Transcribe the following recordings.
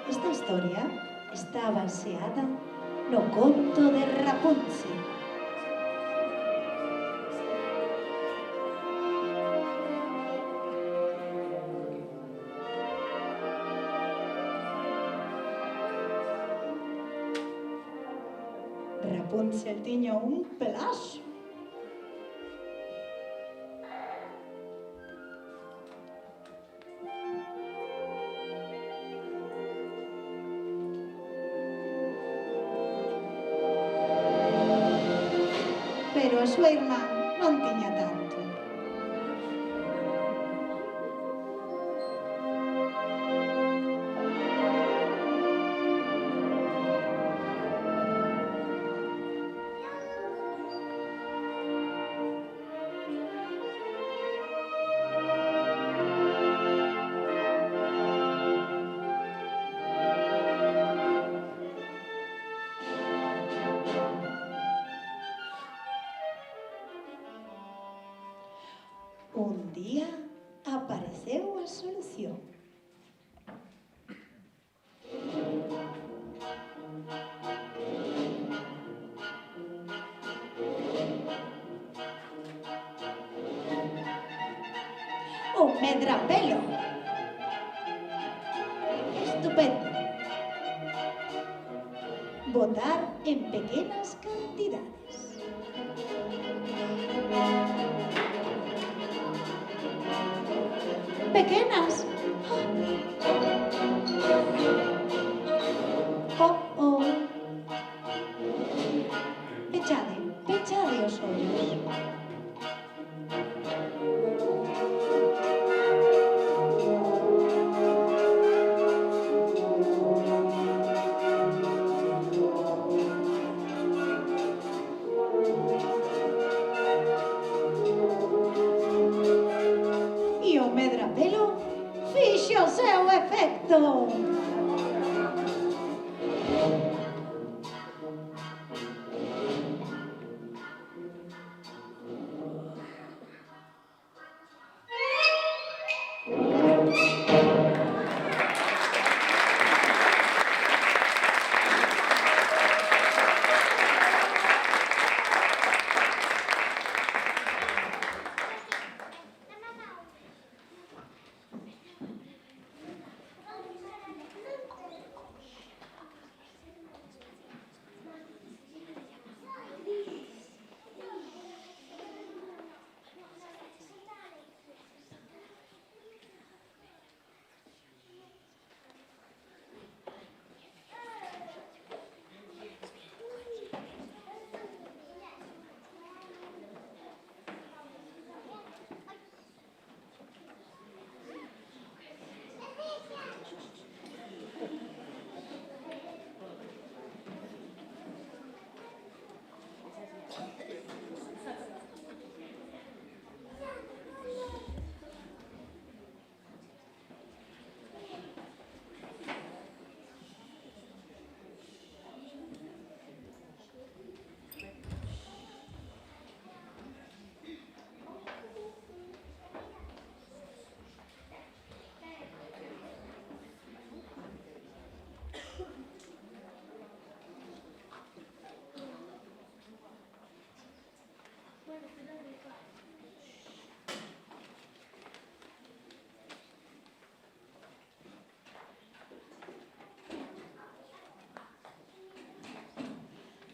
Esta historia está baseada no conto de Rapunzel. Rapunzel tiña un pelazo. Pero a súa irmá non tiña tanto. Un día apareceu a solución. Un medrapelo. Estupendo. Botar en pequenas cantidades. Pequenas. Oh. Pechade os ollos. E o medrapelo fixo o seu efecto.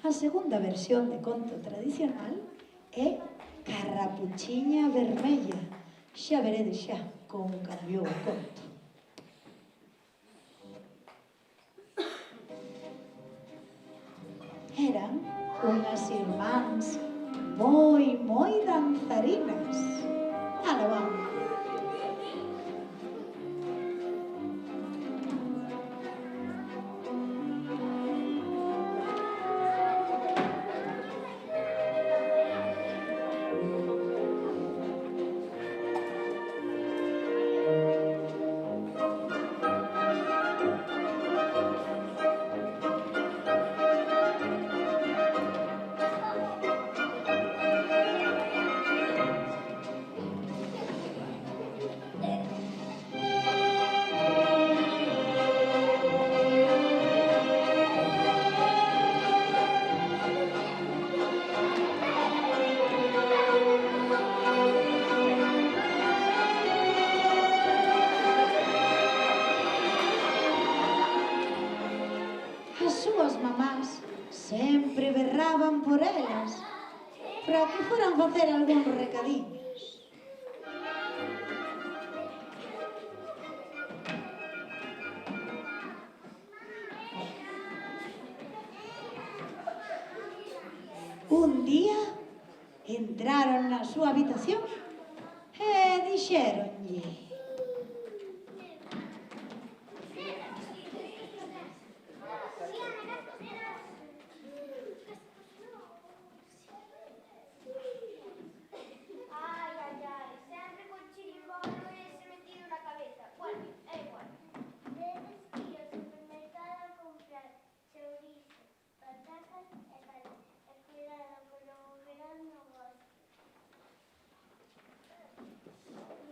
A segunda versión de conto tradicional é Carrapuchiña Vermella. Xa veredes xa como cambiou o conto. Eran unhas irmáns moi danzarinas. Aló vamos. súas mamás sempre berraban por elas para que foran facer algún recadiños. Un día entraron na súa habitación e dixéronlle: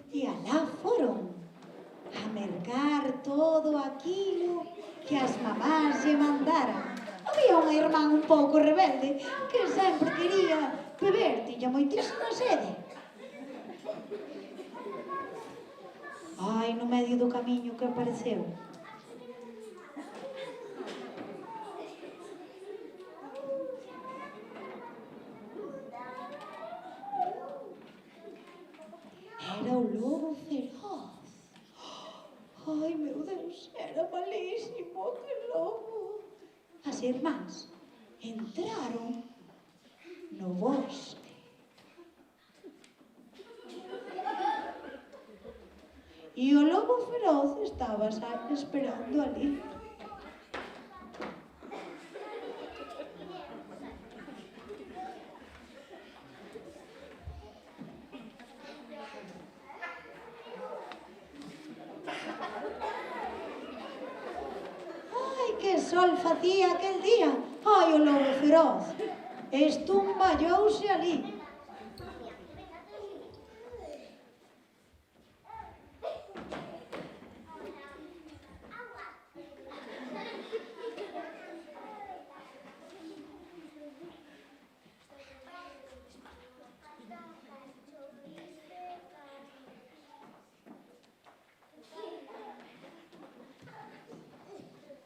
e alá foron a mercar todo aquilo que as mamás lle mandaran. Había unha irmán un pouco rebelde que sempre quería beber, tiña moitísima sede. Ai, no medio do camiño que apareceu. Era o lobo feroz. Ai, meu Deus, era malísimo aquel lobo. As irmás entraron no bosque. E o lobo feroz estaba esperando ali. Que sol facía aquel día. Ai, o lobo feroz estumballouse ali.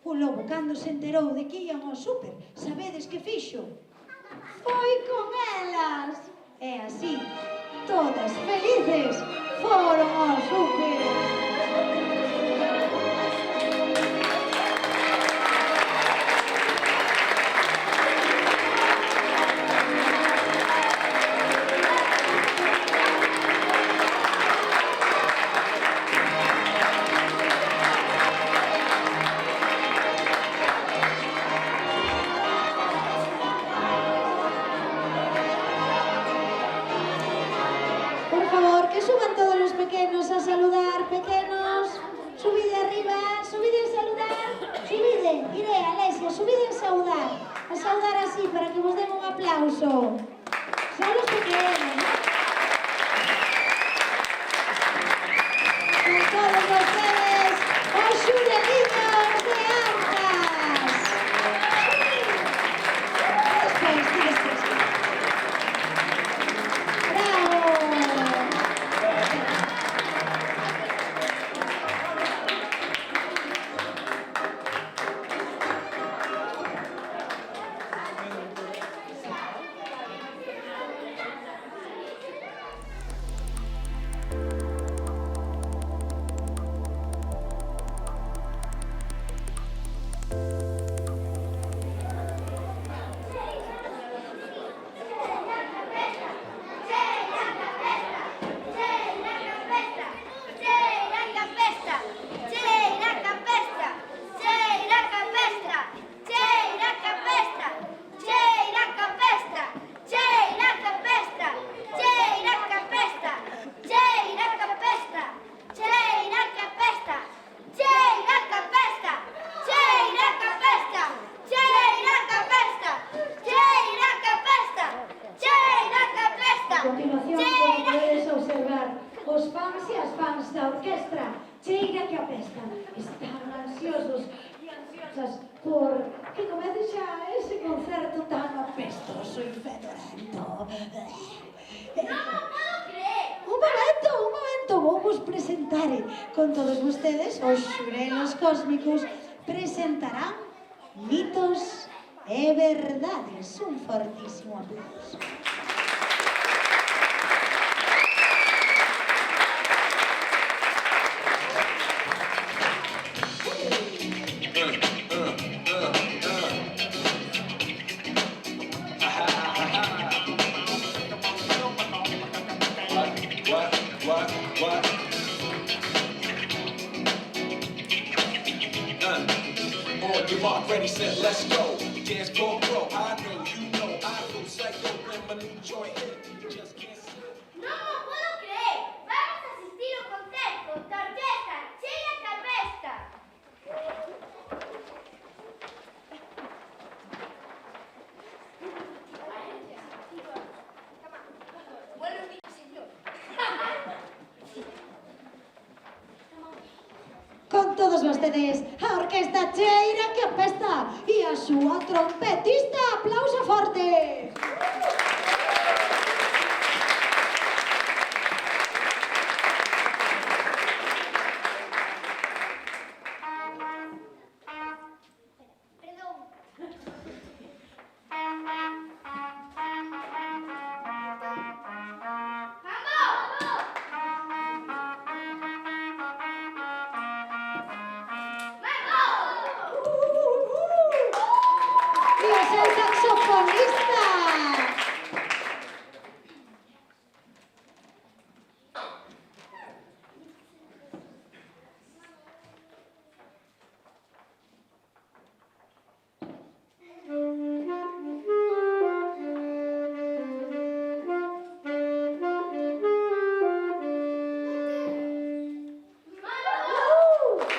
O lobo, cando se enterou de que ian ao súper, sabedes que fixo? Foi con elas! E así, todas felices, foron ao súper. Que suban todos los pequeños a saludar, pequeños, subide arriba, subide a saludar, subide, iré, Alesia, subide a saudar así para que vos den un aplauso. Son los pequeños, ¿no? Con todos ustedes, os xureliños de Antas. Después. cheira que apesta. Están ansiosos e ansiosas por que comece xa ese concerto tan apestoso e fedorento. Un momento, vou vos presentar con todos vostedes, os xurelos cósmicos presentarán mitos e verdades. Un fortísimo aplauso. Ready, set, let's go. Dance floor pro. I know, you know, I go psycho when my new joint hit. Just can't sit. No lo puedo creer. Vamos a asistir a un concerto de orquesta Cheia Cabesta. Bueno, mi señor. Con todos vostedes, a Orquesta Cheira que apesta e a súa trompetista. Aplauso forte. ¡Dios, el saxofonista!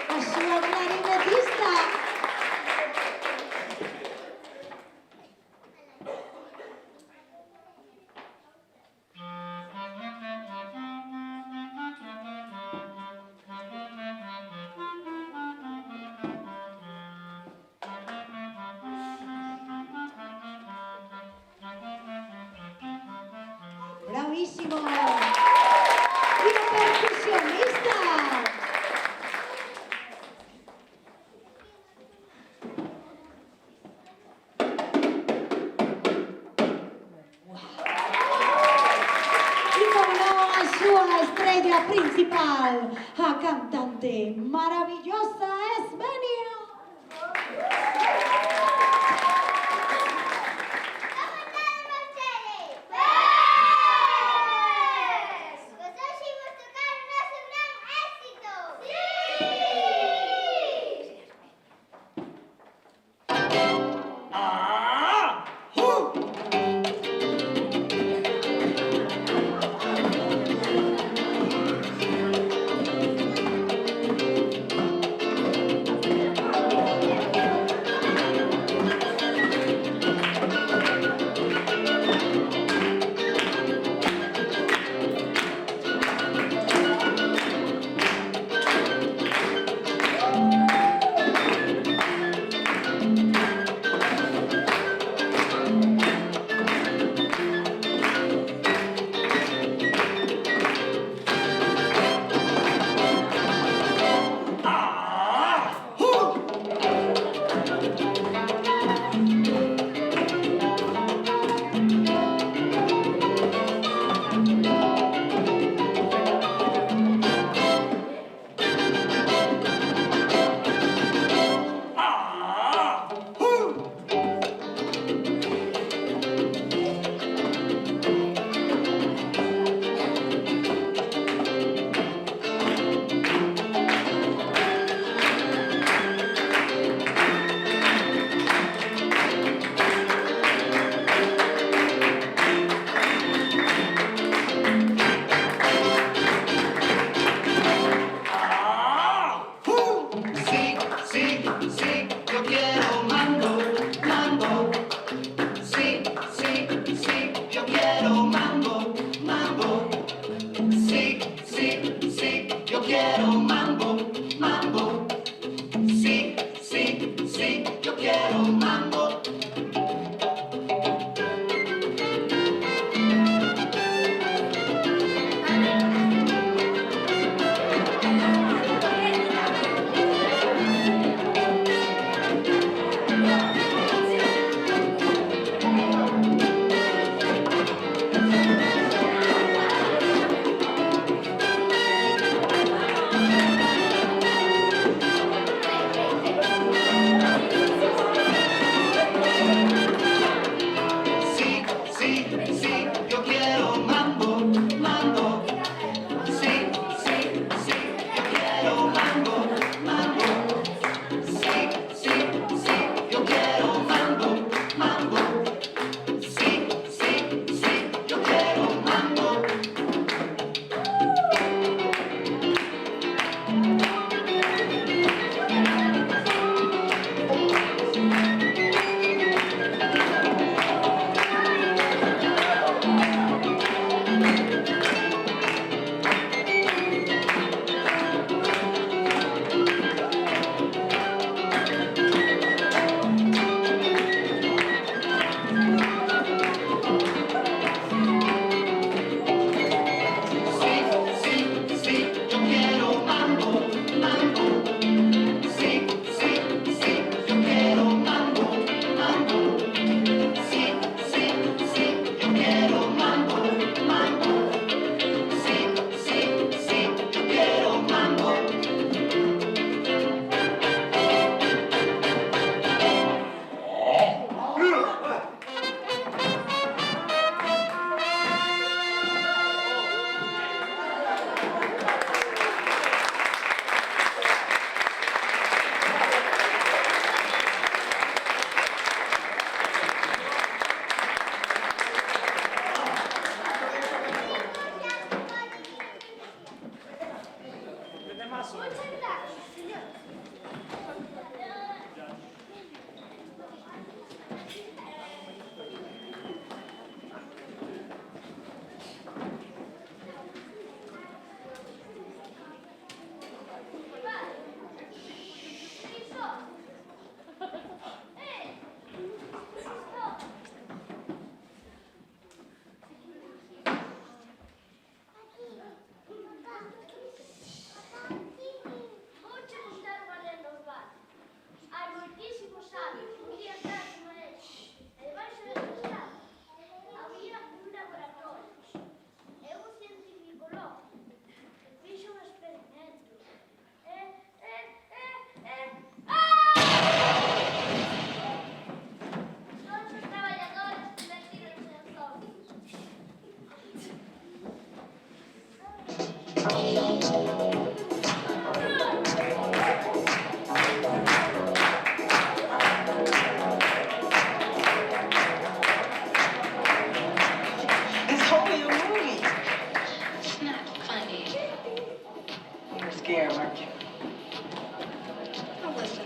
A súa clarinetista. Bravísimo. Y la percusionista. Y como no, a súa estrella principal, a cantante maravillosa Esbenia.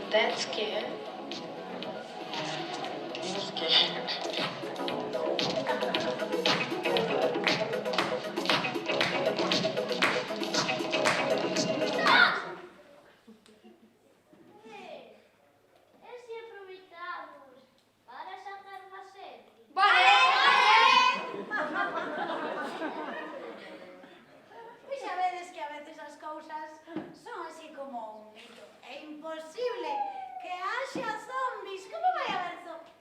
That's scared. E se aproveitamos para sacar unha serie? Pois xa vedes que a veces as cousas son así como un mito. É imposible que haxa zombies. Como vai haber zombies?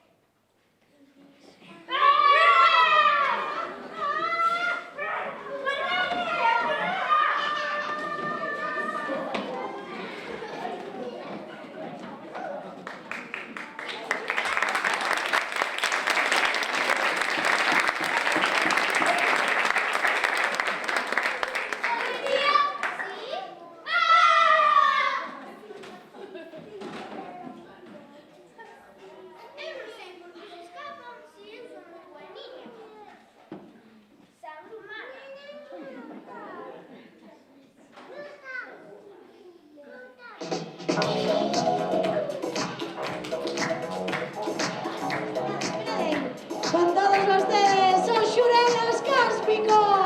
Con todos ustedes, os xurelos cáspicos.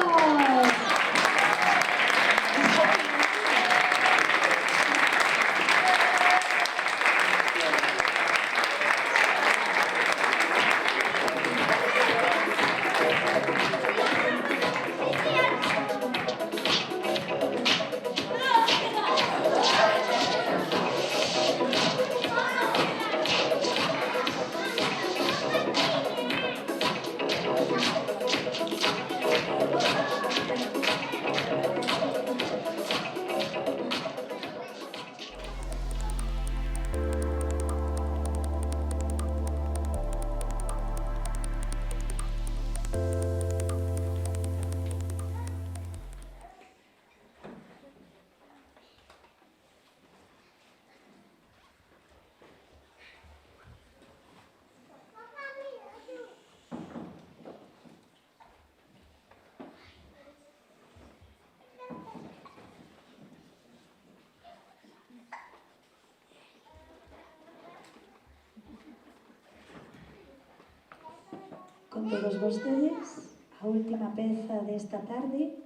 Con todos vostedes, a última peza desta tarde,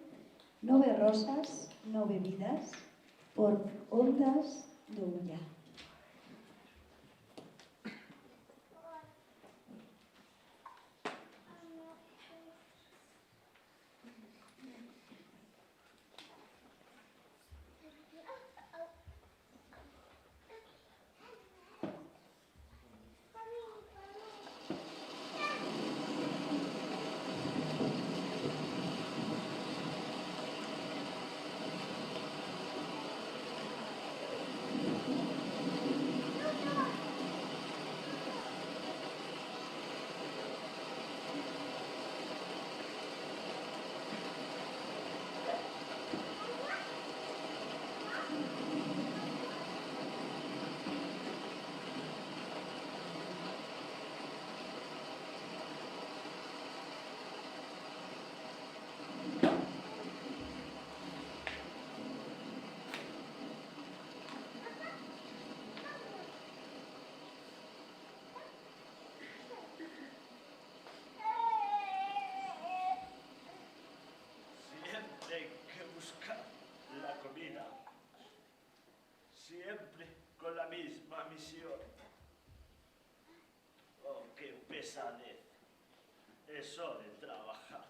9 rosas, 9 vidas, por Ondas do Ulla. Siempre que buscar la comida, siempre con la misma misión. Oh, qué pesadez, eso de trabajar.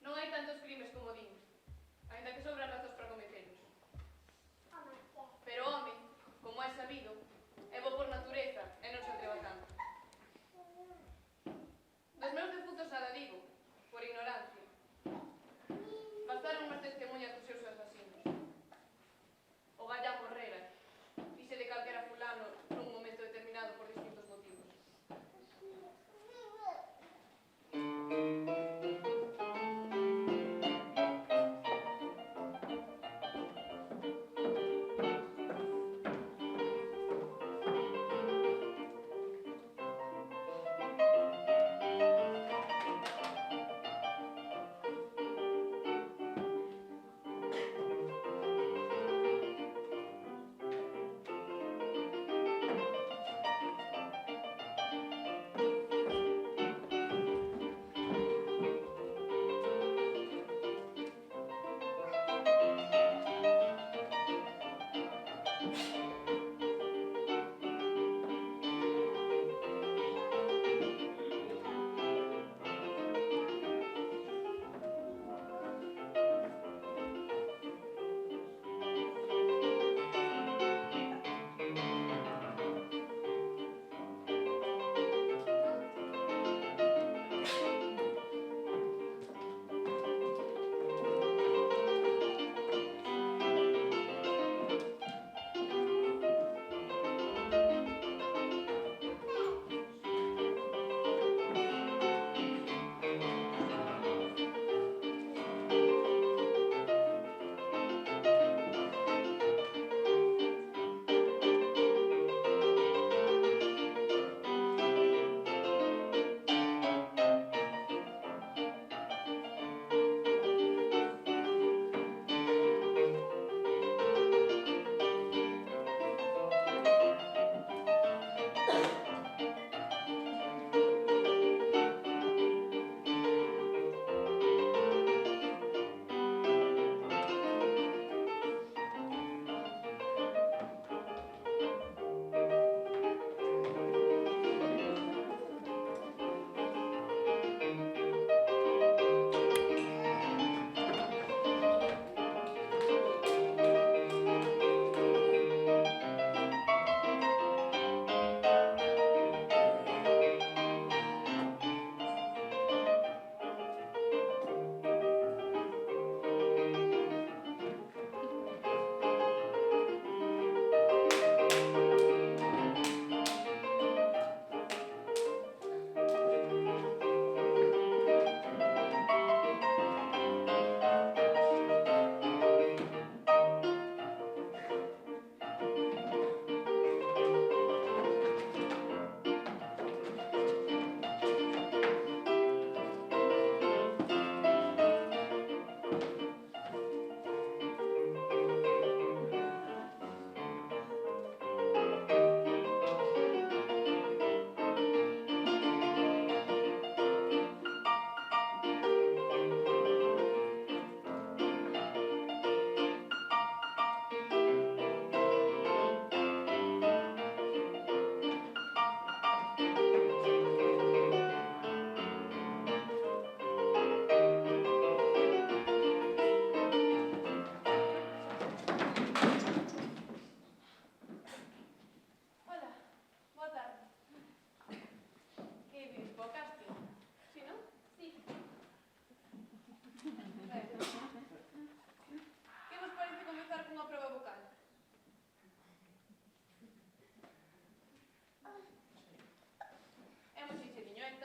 Non hai tantos crimes como din, aínda que sobran razóns para cometelos. Pero o home, como é sabido, é bo por natureza e non se atreva tanto. Dos meus defuntos nada digo, por ignorancia.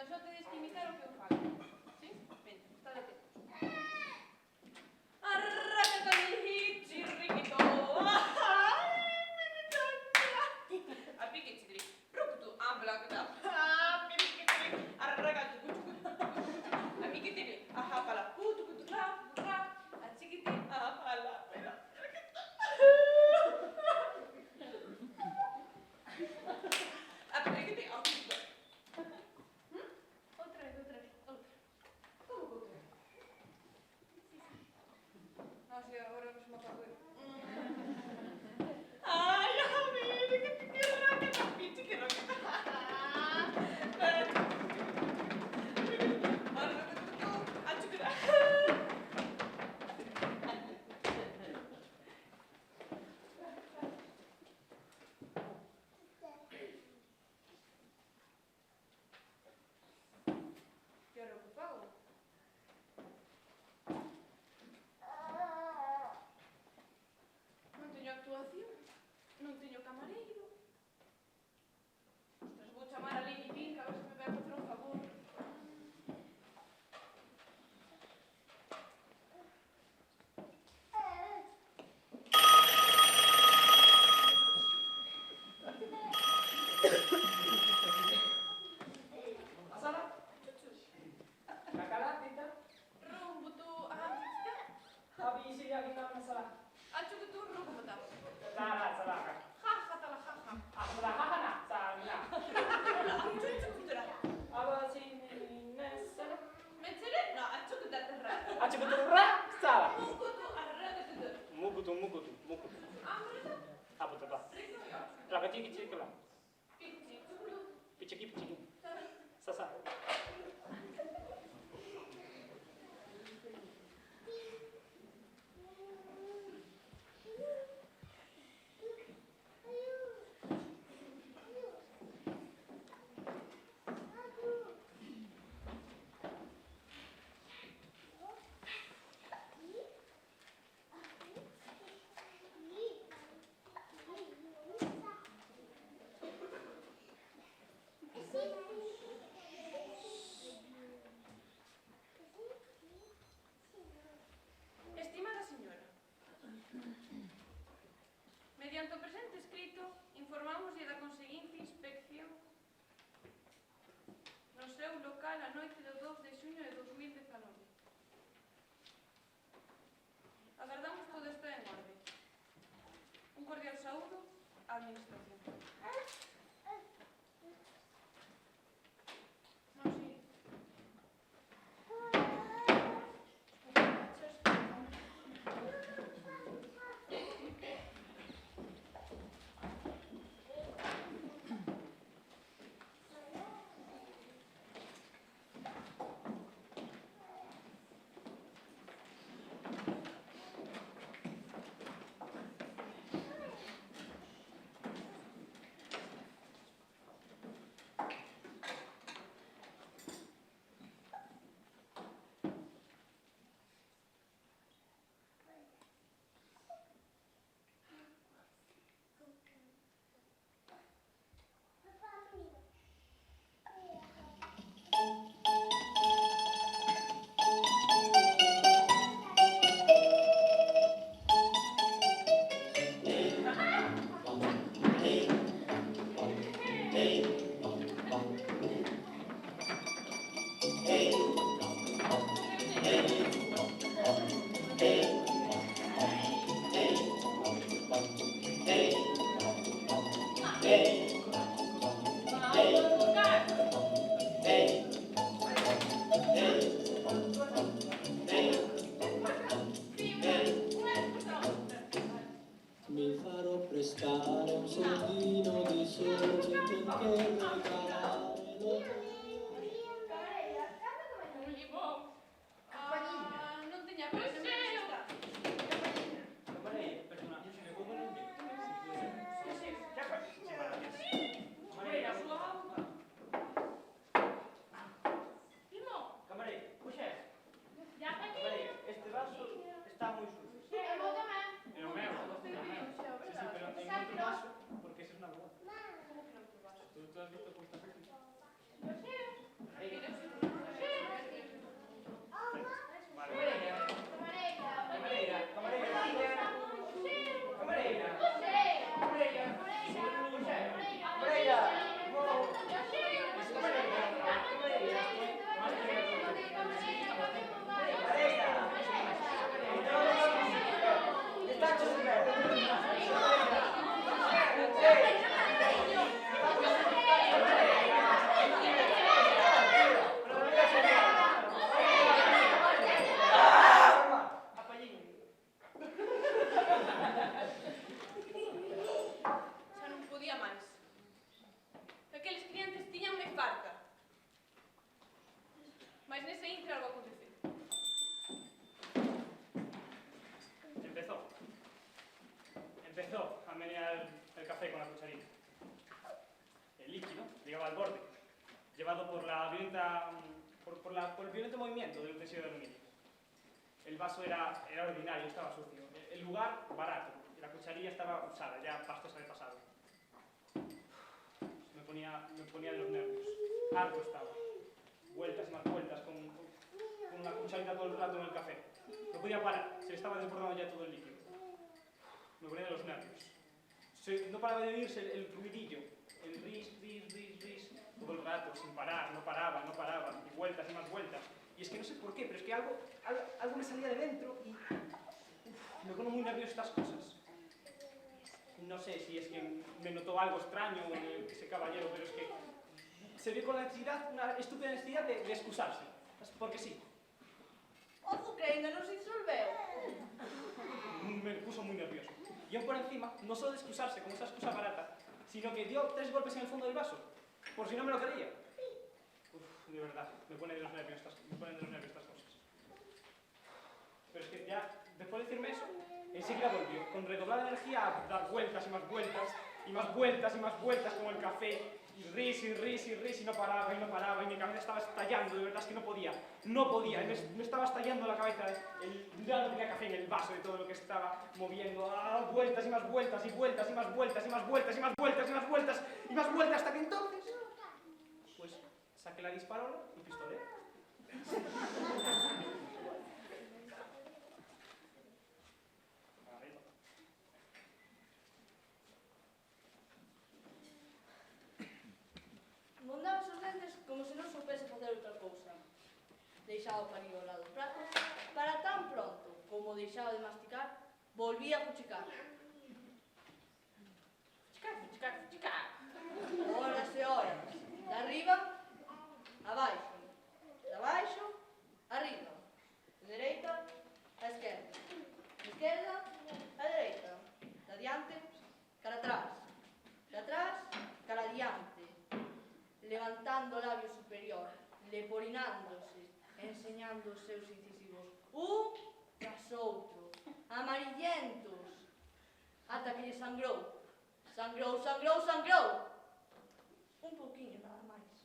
Entón só tedes que imitar o que eu falo. Sí? Veña, está de atentos. Arracatalihi, chirriquito. A pique chidri. Rukutu, amblakata. Piriquitiri. Arracatu, kutu. A pique tiri. Ahapala. Kutu, kutu, ra. A chiquiti. Ahapala. Pela. A piquiti. Ahapala. Outra vez. Outra. Como que outra vez? No, sí, agora non se me acordo. Ai, a ver, que raqueta, pichi, que raqueta. Que era o que fago? Non teño actuación, non teño camareiro. Ostras, vou chamar a Lini Pink a ver se me vai a facer un favor. Asala, kakala tita, Rumbo tu, abi isi lagi nama asala. acho que tu rumbo ta. Tara salaka. Jaja, tala jaja. Asala hahana sana. Acho que Aba sini nesa. Mencere? No, acho que ta terra. Acu betul ra sala. Muku tu arraga tu. Mukutu. Amrita. Apa tu ba? Raka ciki kala. Pichi. Pichiki. Sasa. Estimada señora, mediante o presente escrito, informámoslle da conseguinte inspección no seu local a noite do 2 de xuño de 2019. Agardamos todo está en orde. Un cordial saúdo á administración. Non, sí. Mi farò prestare un soldino di sole perché regalarlo. Non teña presa, me está. Mira, a súa auga. Primo, Este vaso está moi sucio. eu vou tamén. É o meu. Pero tengo otro vaso porque esa es una broma. Como que non te vas? ¿Tú has visto cómo está aquí? Lo sé. Xa non podía máis. Aqueles clientes tiñanme farta. Mais nese intre algo aconteceu. Empezó a menear el café con la cucharita. El líquido llegaba al borde, llevado por el violento movimiento del utensilio de aluminio. El vaso era ordinario, estaba sucio. El lugar, barato. Y la cucharilla estaba usada, ya pastosa de pasado. Me ponía de los nervios. Harto estaba. Vueltas y más vueltas con la cucharita todo el rato en el café. No podía parar, se le estaba desbordando ya todo el líquido. Me ponía de los nervios. No paraba de oírse el ruidillo, el ris, todo el rato, sin parar, no paraba, y vueltas y más vueltas. Y es que no sé por qué, pero es que algo me salía de dentro y me pongo muy nervioso estas cosas. No sé si es que me notó algo extraño ese caballero, pero es que se vio con la necesidad, una estúpida necesidad de excusarse, porque sí. Ojo que ainda non se disolveu. Me puso muy nervioso. Y aún por encima, no solo de excusarse, como esa excusa barata, sino que dio 3 golpes en el fondo del vaso, por si no me lo creía. De verdad, me ponen de los nervios estas cosas. Pero es que ya, después de decirme eso, enseguida volvió, con redoblada energía, a dar vueltas y más vueltas, y más vueltas y más vueltas, como el café, y ris, y no paraba, y mi cabeza estaba estallando, de verdad es que no podía, me estaba estallando la cabeza, ya no tenía café en el vaso de todo lo que estaba moviendo, vueltas y más vueltas, y vueltas y más vueltas, y más vueltas, y más vueltas, y más vueltas, y más vueltas, hasta que entonces, pues, saqué la disparola y pistolé. Mondaba os dentes como se non soupese facer outra cousa. Deixaba o panido ao lado do prato, para tan pronto como deixaba de masticar, volvía a fuchicar. Fuchicar. Horas e horas. De arriba, a baixo. De baixo, arriba. De dereita, a esquerda. De esquerda, a dereita. De adiante, cara atrás. De atrás, cara adiante. Levantando o labio superior, leporinándose, enseñando os seus incisivos, un tras outro, amarillentos, ata que lle sangrou. Sangrou. Un pouquiño, nada máis.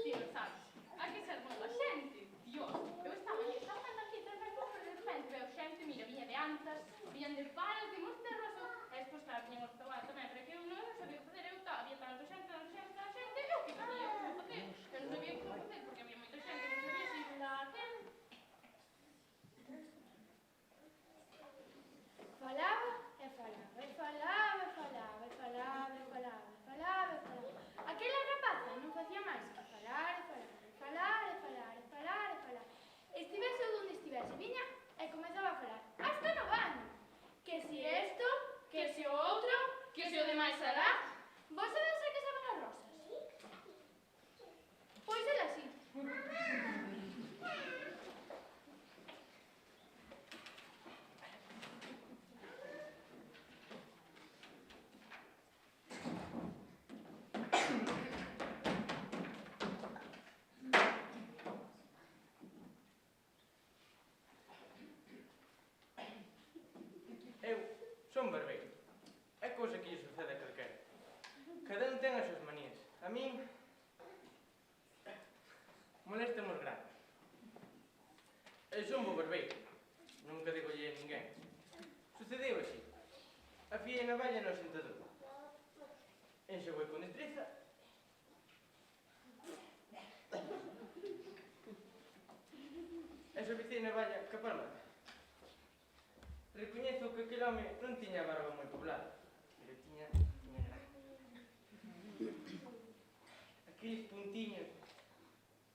Tío, sabes, hai que ser boa xente. Dios, eu estaba aquí tras as copas, de repente veo xente, mira, viña de Antas, viñan de Palas, de Monterroso, e despois, claro, viñan os tomates tamén, pero que eu non sabía o que facer, había tanta xente, eu que facía, eu non sabía o que facer, porque había moita xente, non sabía se iba a hacer. Falaba e falaba. Aquela rapaza non facía máis que falar. Estivese onde estivese, viña e comezaba a falar. Hasta no baño. Que si esto, que si o outro, que si o demais alá. Vos sabedes a que saben as rosas? Pois ela así. Eu son barbeiro. É cousa que lle sucede a calquera. Cada un ten as súas manías. A min molestan os granos. Eu son bo barbeiro. Nunca digolle a ninguén. Sucedeu así. Afiei na valla no sentador. enxoguei con destreza. E sorvicei na valla que palmada. Recoñezo que aquel home non tiña a barba moi poblada, pero tiña grande. Aqueles puntiños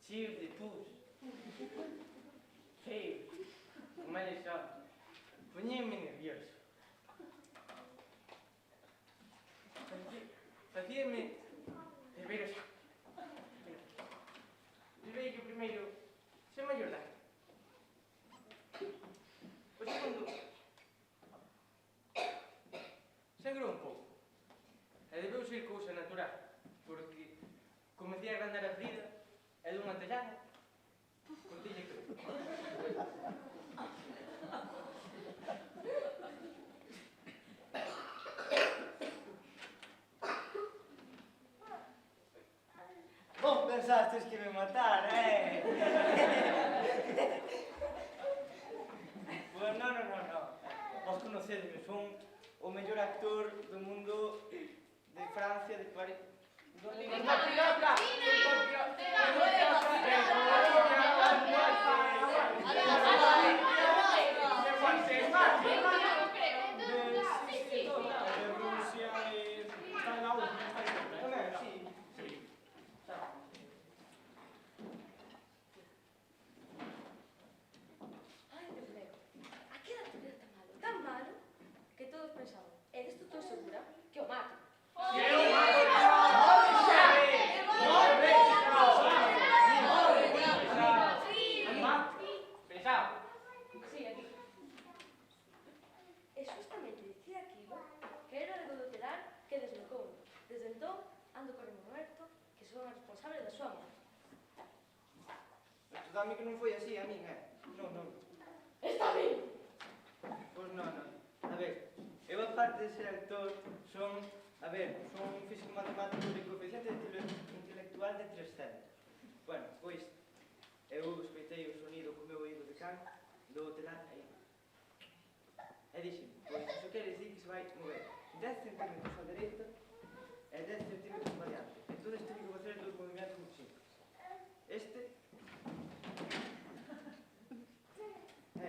cheos de pus, feos, con males ollos, poñíanme nervioso. Facíame ver o saco. Direi que o primeiro se maior dá. O segundo sangrou un pouco. E debeu ser cousa natural, porque comecei a agrandar a ferida e dunha tellada contille que... Vos pensastes que me matara, Pues non. Vos conocedeme, son o mellor actor do mundo de Francia, de París... Tan malo que todos pensaban, eres tú todo segura que o mato. E justamente dicía aquilo que era algo do telar que deslocou. Desde entón, ando con o Roberto, que son a responsable da súa morte. Tú dame que non foi así a min, Non. Está ben! Pois non. A ver, eu aparte de ser actor, son un físico matemático de coeficiente intelectual de 300. Bueno, pois, eu escoitei o sonido co meu oído de can do telar aí. E dixen, pois iso quere dicir que se vai mover 10 centímetros á dereita e 10 centímetros para diante. Entón, teño que facer dos movimentos moi simples. Este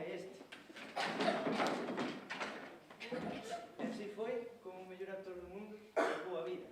este. E así foi como o mellor actor do mundo levou a vida.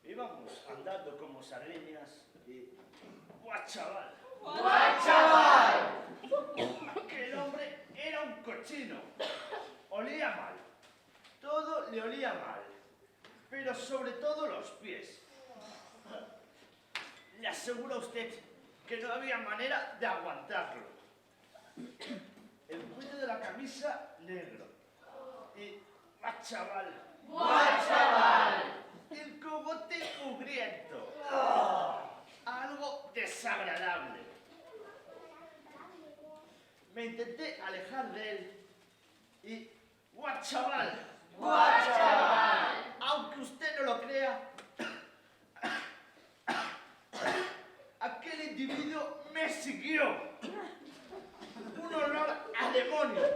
Íbamos andando como sardinias y... ¡Buah, chaval! ¡Guau, chaval! Que el hombre era un cochino. Olía mal. Todo le olía mal. Pero sobre todo los pies. Le aseguro a usted que no había manera de aguantarlo. El cuello de la camisa negro. Y... ¡buah, chaval! ¡Guau, chaval! El cogote mugriento. Algo desagradable. Me intenté alejar de él y... ¡guau, chaval! ¡Guau, chaval! Aunque usted no lo crea, aquel individuo me siguió. Un olor a demonios.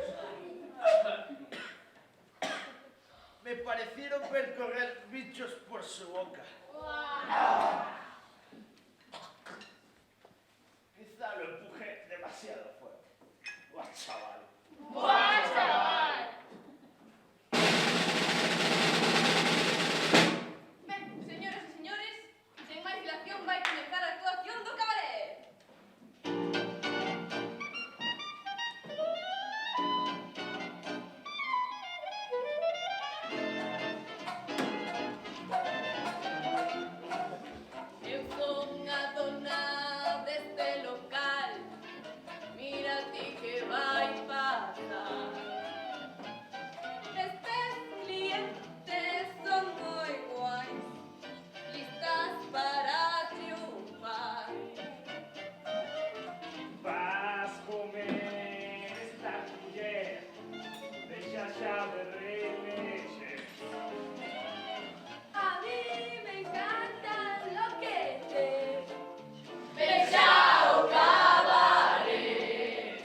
Me parecieron ver correr bichos por su boca. Quizá lo empujé demasiado fuerte. ¡Buah, chaval! ¡Buah, chaval! Ben, señoras e señores, sen máis dilación vai comenzar a actuación do cabaret. Eu son a dona deste local. Mira ti que vai pasar. Estes clientes son moi guais, listas para triunfar. Vas comer esta culler, deixa xa de remexer. A mí me encanta enloquecer. Vexa o cabaret.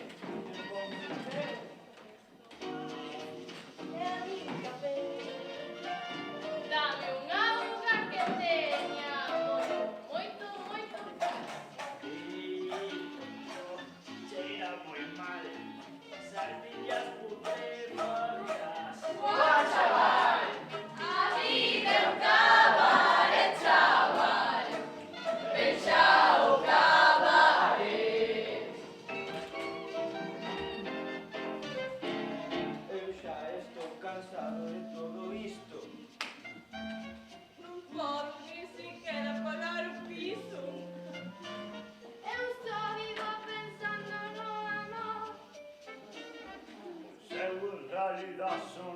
E a mí un café. Dame un auga que teña moito, moito. Cheira moi mal. Sardillas putrefactas. Boa, chaval. A vida é un cabaret, chaval. Vexa o cabaret. Eu xa estou cansado de todo isto. Non podo ni siquiera pagar o piso. Eu só vivo pensando no amor. Eu en realidad son